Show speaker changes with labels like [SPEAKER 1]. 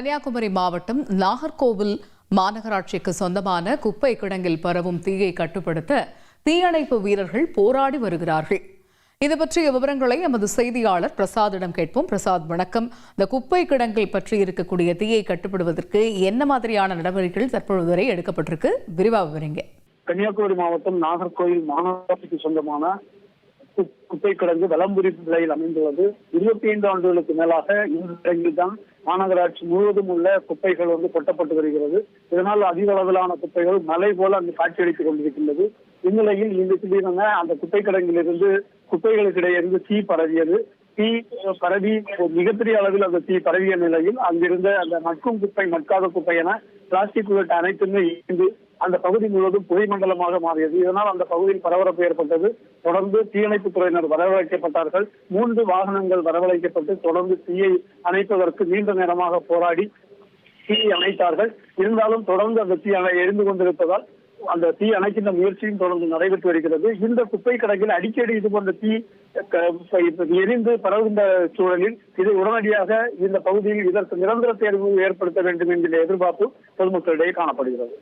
[SPEAKER 1] கன்னியாகுமரி மாவட்டம் நாகர்கோவில் மாநகராட்சிக்கு சொந்தமான குப்பை கிடங்கில் பரவும் தீயை கட்டுப்படுத்த தீயணைப்பு வீரர்கள் போராடி வருகிறார்கள். இது பற்றிய விவரங்களை எமது செய்தியாளர் பிரசாத்திடம் கேட்போம். பிரசாத், வணக்கம். இந்த குப்பை கிடங்கில் பற்றி இருக்கக்கூடிய தீயை கட்டுப்படுவதற்கு என்ன மாதிரியான நடவடிக்கைகள் தற்பொழுது வரை எடுக்கப்பட்டிருக்கு? விரிவாக விவரிங்க.
[SPEAKER 2] கன்னியாகுமரி மாவட்டம் நாகர்கோவில் மாநகராட்சிக்கு சொந்தமான குப்பை கிடங்கு வலம்புரி நிலையில் அமைந்துள்ளது. 25 ஆண்டுகளுக்கு மேலாக இந்த கிடங்கில் தான் மாநகராட்சி முழுவதும் உள்ள குப்பைகள் கொட்டப்பட்டு வருகிறது. இதனால் அதிக அளவிலான குப்பைகள் மலை போல அங்கு காட்சியளித்துக் கொண்டிருக்கின்றது. இந்நிலையில் இந்த திடீரென அந்த குப்பை கிடங்கிலிருந்து குப்பைகளுக்கிடையிலிருந்து தீ பரவியது. தீ பரவி மிகப்பெரிய அளவில் அந்த தீ பரவிய நிலையில் அங்கிருந்த அந்த மட்கும் குப்பை மட்காத குப்பை என பிளாஸ்டிக் உள்ளிட்ட அனைத்துமே இருந்து அந்த பகுதி முழுவதும் புகைமண்டலமாக மாறியது. இதனால் அந்த பகுதியில் பரபரப்பு ஏற்பட்டது. தொடர்ந்து தீயணைப்பு துறையினர் வரவழைக்கப்பட்டார்கள். 3 வாகனங்கள் வரவழைக்கப்பட்டு தொடர்ந்து தீயை அணைப்பதற்கு நீண்ட நேரமாக போராடி தீயை அணைத்தார்கள். இருந்தாலும் தொடர்ந்து அந்த தீ எரிந்து கொண்டிருப்பதால் அந்த தீ அணைக்கின்ற முயற்சியும் தொடர்ந்து நடைபெற்று வருகிறது. இந்த குப்பை கிடங்கில் அடிக்கடி இது போன்ற தீ எரிந்து பரவுகின்ற சூழலில் இது உடனடியாக இந்த பகுதியில் இதற்கு நிரந்தர தேர்வு ஏற்படுத்த வேண்டும் என்கிற எதிர்பார்ப்பு பொதுமக்களிடையே காணப்படுகிறது.